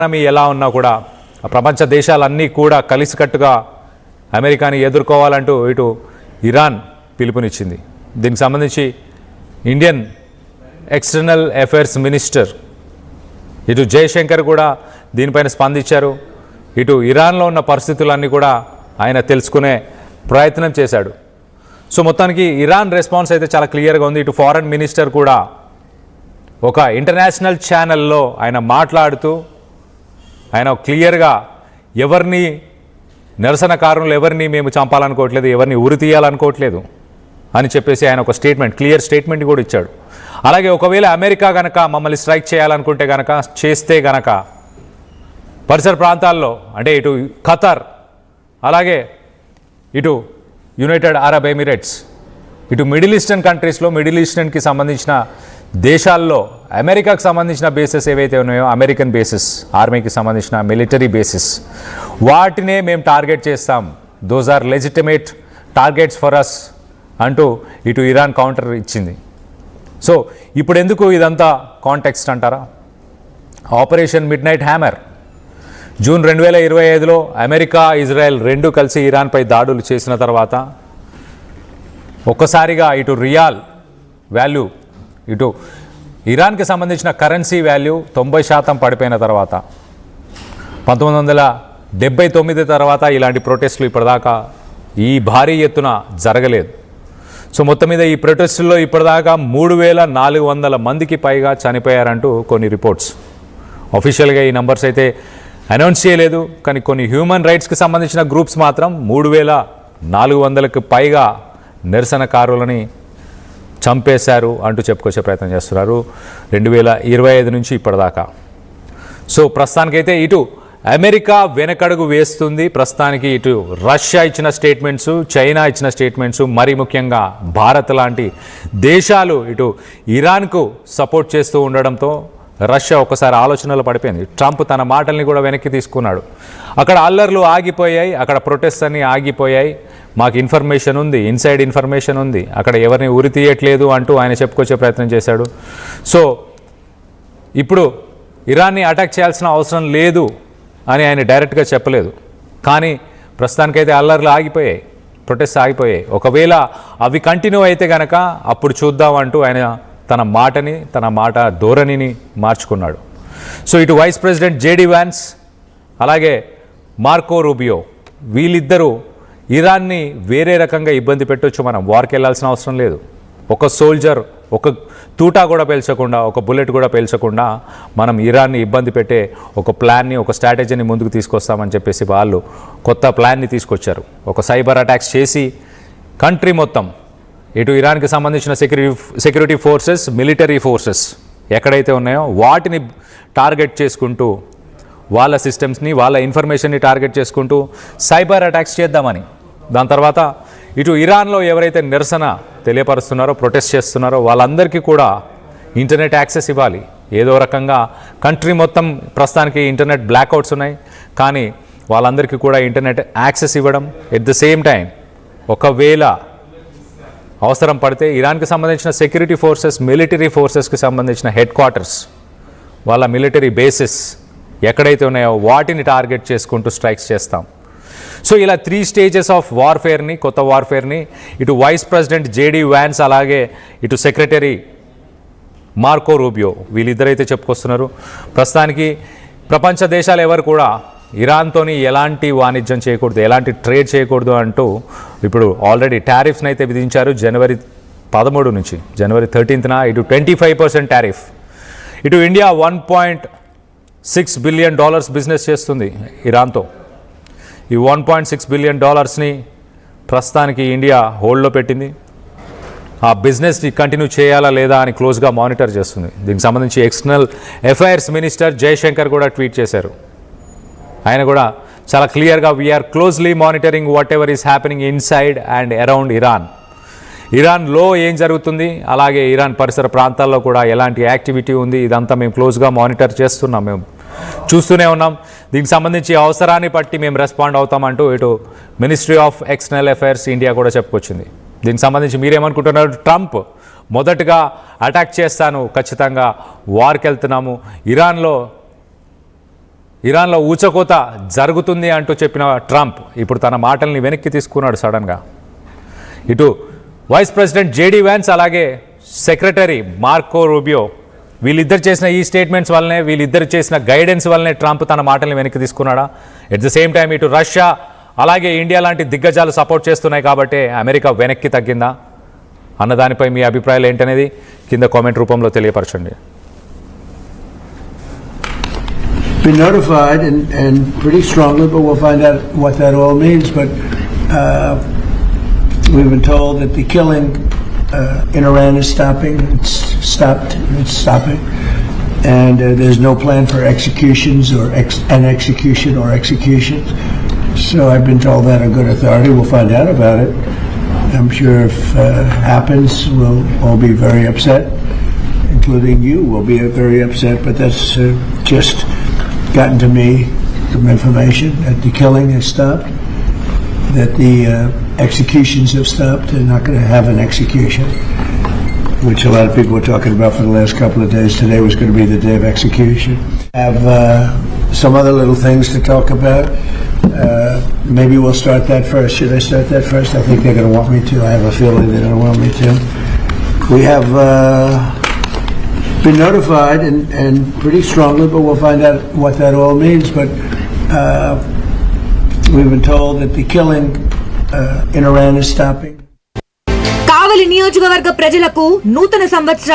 Economy ఎలా ఉన్నా కూడా ప్రపంచ దేశాలన్నీ కూడా కలిసికట్టుగా అమెరికాని ఎదుర్కోవాలంటూ ఇటు ఇరాన్ పిలుపునిచ్చింది. దీనికి సంబంధించి ఇండియన్ ఎక్స్టర్నల్ అఫైర్స్ మినిస్టర్ ఇటు జయశంకర్ కూడా దీనిపైన స్పందించారు. ఇటు ఇరాన్లో ఉన్న పరిస్థితులన్నీ కూడా ఆయన తెలుసుకునే ప్రయత్నం చేశాడు. సో మొత్తానికి ఇరాన్ రెస్పాన్స్ అయితే చాలా క్లియర్గా ఉంది. ఇటు ఫారెన్ మినిస్టర్ కూడా ఒక ఇంటర్నేషనల్ ఛానల్లో ఆయన మాట్లాడుతూ ఆయన క్లియర్గా ఎవరిని నిరసనకారులు ఎవరిని మేము చంపాలనుకోవట్లేదు, ఎవరిని ఉరి తీయాలనుకోవట్లేదు అని చెప్పేసి ఆయన ఒక స్టేట్మెంట్, క్లియర్ స్టేట్మెంట్ కూడా ఇచ్చాడు. అలాగే ఒకవేళ అమెరికా గనక మమ్మల్ని స్ట్రైక్ చేయాలనుకుంటే గనక చేస్తే గనక పరిసర ప్రాంతాల్లో అంటే ఇటు ఖతార్ అలాగే ఇటు యునైటెడ్ అరబ్ ఎమిరేట్స్ ఇటు మిడిల్ ఈస్టర్న్ కంట్రీస్లో మిడిల్ ఈస్టర్న్కి సంబంధించిన దేశాల్లో అమెరికాకు సంబంధించిన బేసెస్ ఏవైతే ఉన్నాయో అమెరికన్ బేసెస్ ఆర్మీకి సంబంధించిన మిలిటరీ బేసెస్ వాటినే మేము టార్గెట్ చేస్తాం. Those are legitimate targets for us అంటూ ఇటు ఇరాన్ కౌంటర్ ఇచ్చింది. సో ఇప్పుడు ఎందుకు ఇదంతా కాంటెక్స్ట్ అంటారా? Operation midnight hammer June 2025లో అమెరికా ఇజ్రాయెల్ రెండు కలిసి ఇరాన్పై దాడులు చేసిన తర్వాత ఒక్కసారిగా ఇటు రియాల్ వాల్యూ ఇటు ఇరాన్కి సంబంధించిన కరెన్సీ వాల్యూ 90% పడిపోయిన తర్వాత 1979 తర్వాత ఇలాంటి ప్రొటెస్టులు ఇప్పటిదాకా ఈ భారీ ఎత్తున జరగలేదు. సో మొత్తం మీద ఈ ప్రొటెస్టుల్లో ఇప్పటిదాకా 3400 మందికి పైగా చనిపోయారంటూ కొన్ని రిపోర్ట్స్. అఫీషియల్గా ఈ నంబర్స్ అయితే అనౌన్స్ చేయలేదు, కానీ కొన్ని హ్యూమన్ రైట్స్కి సంబంధించిన గ్రూప్స్ మాత్రం 3400కి పైగా నిరసనకారులని చంపేశారు అంటూ చెప్పుకొచ్చే ప్రయత్నం చేస్తున్నారు 2025 నుంచి ఇప్పటిదాకా. సో ప్రస్తుతానికైతే ఇటు అమెరికా వెనకడుగు వేస్తుంది. ప్రస్తుతానికి ఇటు రష్యా ఇచ్చిన స్టేట్మెంట్స్, చైనా ఇచ్చిన స్టేట్మెంట్స్, మరీ ముఖ్యంగా భారత్ లాంటి దేశాలు ఇటు ఇరాన్కు సపోర్ట్ చేస్తూ ఉండడంతో రష్యా ఒక్కసారి ఆలోచనలో పడిపోయింది. ట్రంప్ తన మాటల్ని కూడా వెనక్కి తీసుకున్నాడు. అక్కడ అల్లర్లు ఆగిపోయాయి, అక్కడ ప్రొటెస్ట్ అన్నీ ఆగిపోయాయి, మాకు ఇన్ఫర్మేషన్ ఉంది, ఇన్సైడ్ ఇన్ఫర్మేషన్ ఉంది, అక్కడ ఎవరిని ఉరి తీయట్లేదు అంటూ ఆయన చెప్పుకొచ్చే ప్రయత్నం చేశాడు. సో ఇప్పుడు ఇరాన్ని అటాక్ చేయాల్సిన అవసరం లేదు అని ఆయన డైరెక్ట్గా చెప్పలేదు, కానీ ప్రస్తుతానికైతే అల్లర్లు ఆగిపోయాయి, ప్రొటెస్ట్ ఆగిపోయాయి. ఒకవేళ అవి కంటిన్యూ అయితే కనుక అప్పుడు చూద్దాం అంటూ ఆయన తన మాట ధోరణిని మార్చుకున్నాడు. సో ఇటు వైస్ ప్రెసిడెంట్ జేడీ వ్యాన్స్ అలాగే మార్కో రూబియో వీళ్ళిద్దరూ ఇరాన్ని వేరే రకంగా ఇబ్బంది పెట్టొచ్చు, మనం వార్కి వెళ్ళాల్సిన అవసరం లేదు, ఒక సోల్జర్ ఒక తూటా కూడా పేల్చకుండా ఒక బుల్లెట్ కూడా పేల్చకుండా మనం ఇరాన్ని ఇబ్బంది పెట్టే ఒక ప్లాన్ని ఒక స్ట్రాటజీని ముందుకు తీసుకొస్తామని చెప్పేసి వాళ్ళు కొత్త ప్లాన్ని తీసుకొచ్చారు. ఒక సైబర్ అటాక్స్ చేసి కంట్రీ మొత్తం ఇటు ఇరాన్కి సంబంధించిన సెక్యూరిటీ ఫోర్సెస్ మిలిటరీ ఫోర్సెస్ ఎక్కడైతే ఉన్నాయో వాటిని టార్గెట్ చేసుకుంటూ వాళ్ళ సిస్టమ్స్ని వాళ్ళ ఇన్ఫర్మేషన్ని టార్గెట్ చేసుకుంటూ సైబర్ అటాక్స్ చేద్దామని. దాని తర్వాత ఇటు ఇరాన్లో ఎవరైతే నిరసన తెలియపరుస్తున్నారో ప్రొటెస్ట్ చేస్తున్నారో వాళ్ళందరికీ కూడా ఇంటర్నెట్ యాక్సెస్ ఇవ్వాలి. ఏదో రకంగా కంట్రీ మొత్తం ప్రస్తుతానికి ఇంటర్నెట్ బ్లాక్అవుట్స్ ఉన్నాయి, కానీ వాళ్ళందరికీ కూడా ఇంటర్నెట్ యాక్సెస్ ఇవ్వడం, ఎట్ ద సేమ్ టైం ఒకవేళ అవసరం పడితే ఇరాన్కి సంబంధించిన సెక్యూరిటీ ఫోర్సెస్ మిలిటరీ ఫోర్సెస్కి సంబంధించిన హెడ్ క్వార్టర్స్ వాళ్ళ మిలిటరీ బేసెస్ ఎక్కడైతే ఉన్నాయో వాటిని టార్గెట్ చేసుకుంటూ స్ట్రైక్స్ చేస్తాం. సో ఇలా 3 స్టేజెస్ ఆఫ్ వార్ఫేర్ని, కొత్త వార్ఫేర్ని ఇటు వైస్ ప్రెసిడెంట్ జేడీ వ్యాన్స్ అలాగే ఇటు సెక్రటరీ మార్కో రూబియో వీళ్ళిద్దరైతే చెప్పుకొస్తున్నారు. ప్రస్తుతానికి ప్రపంచ దేశాలు ఎవరు కూడా ఇరాన్తోని ఎలాంటి వాణిజ్యం చేయకూడదు, ఎలాంటి ట్రేడ్ చేయకూడదు అంటూ ఇప్పుడు ఆల్రెడీ టారిఫ్ని అయితే విధించారు. జనవరి 13 నుంచి జనవరి 13న ఇటు 25% టారిఫ్. ఇటు ఇండియా $1.6 బిలియన్ బిజినెస్ చేస్తుంది ఇరాన్తో. ఈ $1.6 బిలియన్ ప్రస్తుతానికి ఇండియా హోల్డ్లో పెట్టింది. ఆ బిజినెస్ని కంటిన్యూ చేయాలా లేదా అని క్లోజ్గా మానిటర్ చేస్తుంది. దీనికి సంబంధించి ఎక్స్టర్నల్ అఫైర్స్ మినిస్టర్ జయశంకర్ కూడా ట్వీట్ చేశారు. ఆయన కూడా చాలా క్లియర్గా we are closely monitoring whatever is happening inside and around Iran. ఇరాన్లో ఏం జరుగుతుంది, అలాగే ఇరాన్ పరిసర ప్రాంతాల్లో కూడా ఎలాంటి యాక్టివిటీ ఉంది, ఇదంతా మేము క్లోజ్గా మానిటర్ చేస్తున్నాం, మేము చూస్తూనే ఉన్నాం. దీనికి సంబంధించి అవసరాన్ని బట్టి మేము రెస్పాండ్ అవుతామంటూ ఇటు ministry of external affairs India కూడా చెప్పుకొచ్చింది. దీనికి సంబంధించి మీరేమనుకుంటున్నారు? ట్రంప్ మొదటగా అటాక్ చేస్తాను, ఖచ్చితంగా వార్కి వెళ్తున్నాము, ఇరాన్లో ఇరాన్లో ఊచకోత జరుగుతుంది అంటూ చెప్పిన ట్రంప్ ఇప్పుడు తన మాటల్ని వెనక్కి తీసుకున్నాడు సడన్గా. ఇటు వైస్ ప్రెసిడెంట్ జేడీ వ్యాన్స్ అలాగే సెక్రటరీ మార్కో రూబియో వీళ్ళిద్దరు చేసిన ఈ స్టేట్మెంట్స్ వల్లనే, వీళ్ళిద్దరు చేసిన గైడెన్స్ వల్లనే ట్రంప్ తన మాటల్ని వెనక్కి తీసుకున్నాడా? ఎట్ ద సేమ్ టైం ఇటు రష్యా అలాగే ఇండియా లాంటి దిగ్గజాలు సపోర్ట్ చేస్తున్నాయి కాబట్టి అమెరికా వెనక్కి తగ్గిందా అన్న దానిపై మీ అభిప్రాయాలు ఏంటనేది కింద కామెంట్ రూపంలో తెలియపరచండి. Been notified and pretty strongly, but we'll find out what that all means. But we've been told that the killing in Iran is stopping. It's stopped. It's stopping, and there's no plan for executions or an execution or executions. So I've been told that on good authority. We'll find out about it. I'm sure if happens, we'll all be very upset, including you. Will be very upset. But that's just gotten to me some information that the killing has stopped, that the executions have stopped. They're not going to have an execution, which a lot of people were talking about for the last couple of days. Today was going to be the day of execution. I have some other little things to talk about. Maybe we'll start that first. Should I start that first? I think they're going to want me to. I have a feeling they're going to want me to. We have been notified and pretty strongly, but we'll find out what that all means. But we've been told that the killing in Iran is stopping. కావలి నియోజకవర్గ ప్రజలకు నూతన సంవత్సర